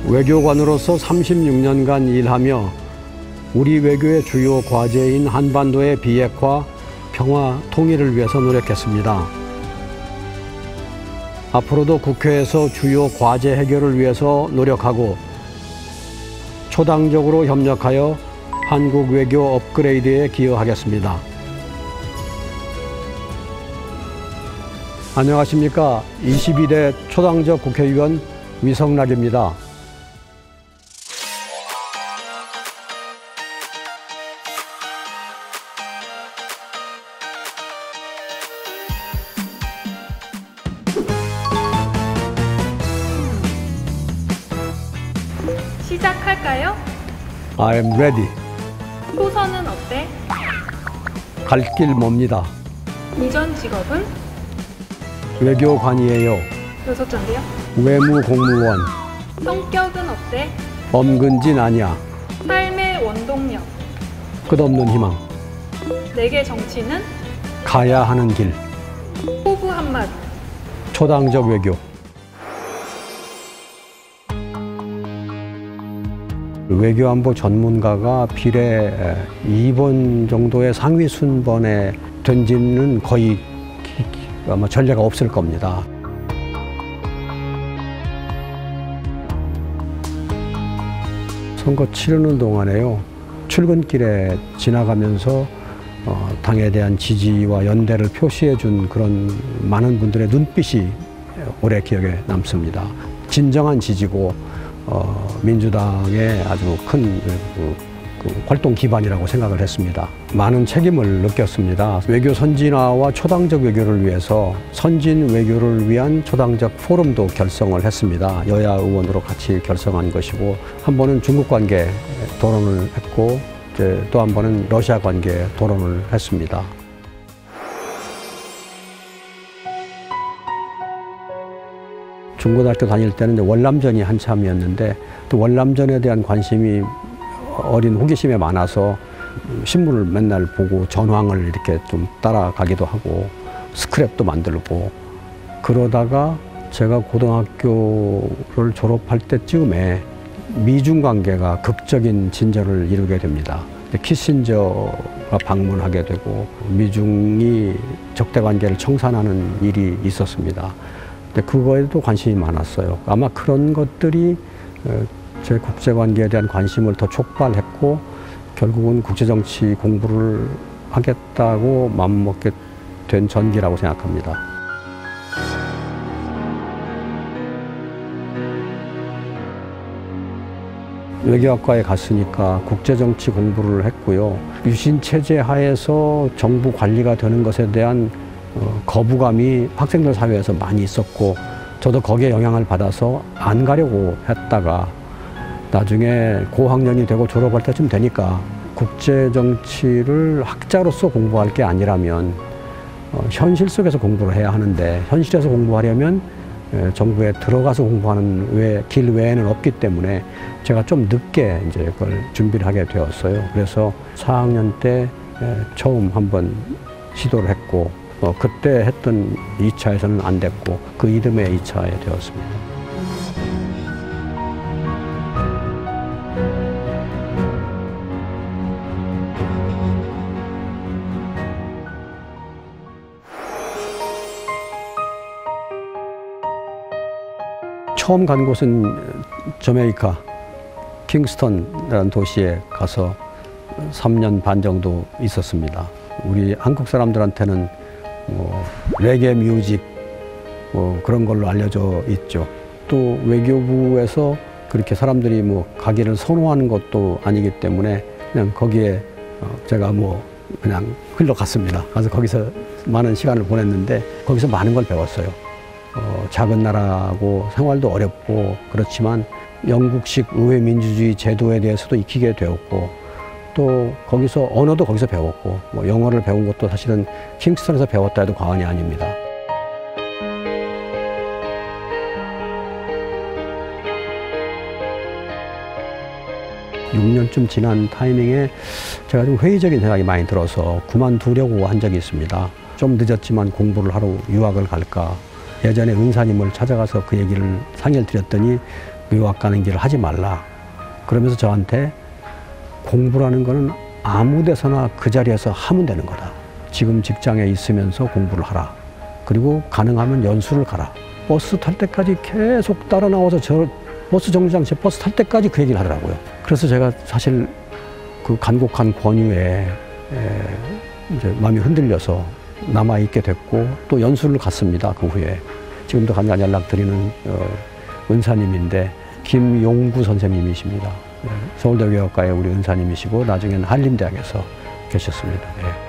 외교관으로서 36년간 일하며 우리 외교의 주요 과제인 한반도의 비핵화, 평화, 통일을 위해서 노력했습니다. 앞으로도 국회에서 주요 과제 해결을 위해서 노력하고 초당적으로 협력하여 한국 외교 업그레이드에 기여하겠습니다. 안녕하십니까. 22대 초당적 국회의원 위성락입니다. 시작할까요? I am ready. 호선은 어때? 갈 길 멉니다. 이전 직업은? 외교관이에요. 여섯 잔데요? 외무공무원. 성격은 어때? 엄근진 아니야. 삶의 원동력. 끝없는 희망. 내게 정치는? 가야 하는 길. 포부 한마디. 초당적 외교. 외교안보 전문가가 비례 2번 정도의 상위 순번에 된 지는 거의 아마 전례가 없을 겁니다. 선거 치르는 동안에요, 출근길에 지나가면서 당에 대한 지지와 연대를 표시해 준 그런 많은 분들의 눈빛이 오래 기억에 남습니다. 진정한 지지고 민주당의 아주 큰 활동 기반이라고 생각을 했습니다. 많은 책임을 느꼈습니다. 외교 선진화와 초당적 외교를 위해서 선진 외교를 위한 초당적 포럼도 결성을 했습니다. 여야 의원으로 같이 결성한 것이고, 한 번은 중국 관계 토론을 했고, 이제 또 한 번은 러시아 관계 토론을 했습니다. 중고등학교 다닐 때는 이제 월남전이 한참이었는데, 또 월남전에 대한 관심이 어린 호기심에 많아서 신문을 맨날 보고 전황을 이렇게 좀 따라가기도 하고 스크랩도 만들고, 그러다가 제가 고등학교를 졸업할 때쯤에 미중 관계가 극적인 진전을 이루게 됩니다. 키신저가 방문하게 되고 미중이 적대 관계를 청산하는 일이 있었습니다. 근데 그거에도 관심이 많았어요. 아마 그런 것들이 제 국제관계에 대한 관심을 더 촉발했고, 결국은 국제정치 공부를 하겠다고 마음먹게 된 전기라고 생각합니다. 외교학과에 갔으니까 국제정치 공부를 했고요. 유신체제 하에서 정부 관리가 되는 것에 대한 거부감이 학생들 사회에서 많이 있었고, 저도 거기에 영향을 받아서 안 가려고 했다가 나중에 고학년이 되고 졸업할 때쯤 되니까 국제정치를 학자로서 공부할 게 아니라면 현실 속에서 공부를 해야 하는데, 현실에서 공부하려면 정부에 들어가서 공부하는 길 외에는 없기 때문에 제가 좀 늦게 이제 그걸 준비를 하게 되었어요. 그래서 4학년 때 처음 한번 시도를 했고, 그때 했던 2차에서는 안 됐고, 그 이듬해 2차에 되었습니다. 처음 간 곳은 저메이카 킹스턴이라는 도시에 가서 3년 반 정도 있었습니다. 우리 한국 사람들한테는 레게 뮤직 그런 걸로 알려져 있죠. 또 외교부에서 그렇게 사람들이 가기를 선호하는 것도 아니기 때문에 그냥 거기에 제가 그냥 흘러갔습니다. 가서 거기서 많은 시간을 보냈는데, 거기서 많은 걸 배웠어요. 작은 나라고 생활도 어렵고 그렇지만 영국식 의회 민주주의 제도에 대해서도 익히게 되었고, 또 거기서 언어도 거기서 배웠고, 영어를 배운 것도 사실은 킹스턴에서 배웠다 해도 과언이 아닙니다. 6년쯤 지난 타이밍에 제가 좀 회의적인 생각이 많이 들어서 그만두려고 한 적이 있습니다. 좀 늦었지만 공부를 하러 유학을 갈까. 예전에 은사님을 찾아가서 그 얘기를 상의를 드렸더니 유학 가는 길을 하지 말라. 그러면서 저한테 공부라는 거는 아무 데서나 그 자리에서 하면 되는 거다. 지금 직장에 있으면서 공부를 하라. 그리고 가능하면 연수를 가라. 버스 탈 때까지 계속 따라 나와서 저 버스 정류장에 버스 탈 때까지 그 얘기를 하더라고요. 그래서 제가 사실 그 간곡한 권유에 이제 마음이 흔들려서 남아있게 됐고 또 연수를 갔습니다. 그 후에. 지금도 간간히 연락드리는 은사님인데 김용구 선생님이십니다. 서울대교육과의 우리 은사님이시고 나중에는 한림대학에서 계셨습니다. 예.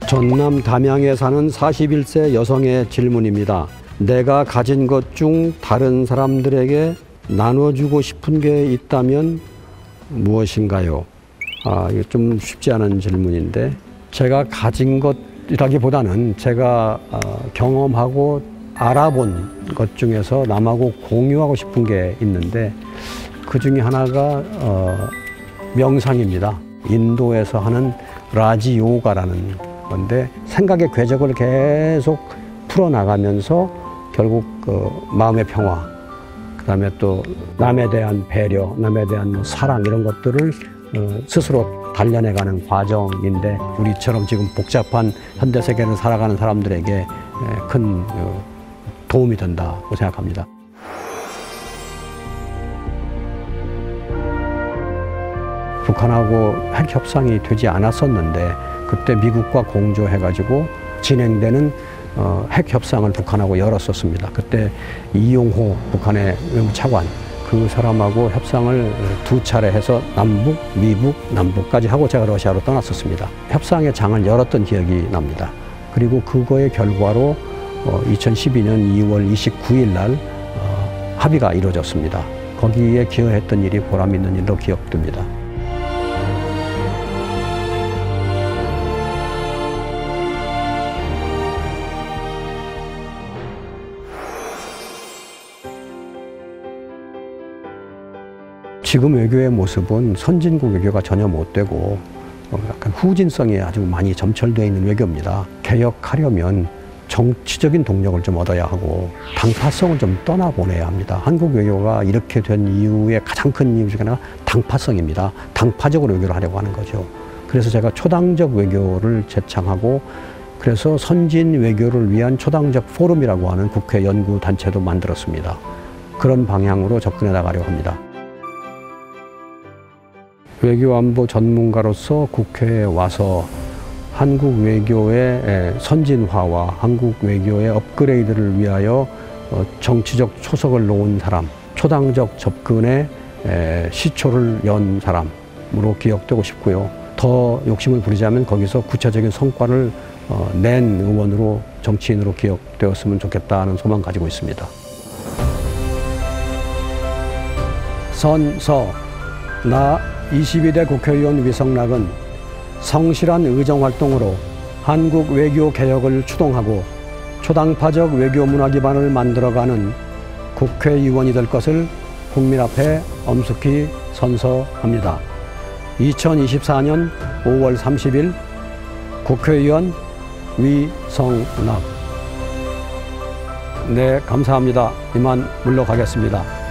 전남 담양에 사는 41세 여성의 질문입니다. 내가 가진 것 중 다른 사람들에게 나눠주고 싶은 게 있다면 무엇인가요? 이거 좀 쉽지 않은 질문인데 제가 가진 것이라기보다는 제가 경험하고 알아본 것 중에서 남하고 공유하고 싶은 게 있는데 그 중에 하나가 명상입니다. 인도에서 하는 라지 요가라는 건데 생각의 궤적을 계속 풀어나가면서 결국 그 마음의 평화, 그다음에 또 남에 대한 배려, 남에 대한 뭐 사랑 이런 것들을 스스로 단련해가는 과정인데 우리처럼 지금 복잡한 현대 세계를 살아가는 사람들에게 큰 도움이 된다고 생각합니다. 북한하고 핵 협상이 되지 않았었는데 그때 미국과 공조해가지고 진행되는 핵 협상을 북한하고 열었었습니다. 그때 이용호 북한의 외무차관 그 사람하고 협상을 2차례 해서 남북, 미북, 남북까지 하고 제가 러시아로 떠났었습니다. 협상의 장을 열었던 기억이 납니다. 그리고 그거의 결과로 2012년 2월 29일 날 합의가 이루어졌습니다. 거기에 기여했던 일이 보람 있는 일로 기억됩니다. 지금 외교의 모습은 선진국 외교가 전혀 못 되고 약간 후진성이 아주 많이 점철되어 있는 외교입니다. 개혁하려면 정치적인 동력을 좀 얻어야 하고 당파성을 좀 떠나보내야 합니다. 한국 외교가 이렇게 된 이유의 가장 큰 이유 중에 하나가 당파성입니다. 당파적으로 외교를 하려고 하는 거죠. 그래서 제가 초당적 외교를 제창하고 그래서 선진 외교를 위한 초당적 포럼이라고 하는 국회 연구단체도 만들었습니다. 그런 방향으로 접근해 나가려고 합니다. 외교안보 전문가로서 국회에 와서 한국 외교의 선진화와 한국 외교의 업그레이드를 위하여 정치적 초석을 놓은 사람, 초당적 접근에 시초를 연 사람으로 기억되고 싶고요. 더 욕심을 부리자면 거기서 구체적인 성과를 낸 의원으로, 정치인으로 기억되었으면 좋겠다는 소망 가지고 있습니다. 선서 나 22대 국회의원 위성락은 성실한 의정활동으로 한국 외교 개혁을 추동하고 초당파적 외교 문화 기반을 만들어가는 국회의원이 될 것을 국민 앞에 엄숙히 선서합니다. 2024년 5월 30일 국회의원 위성락. 네, 감사합니다. 이만 물러가겠습니다.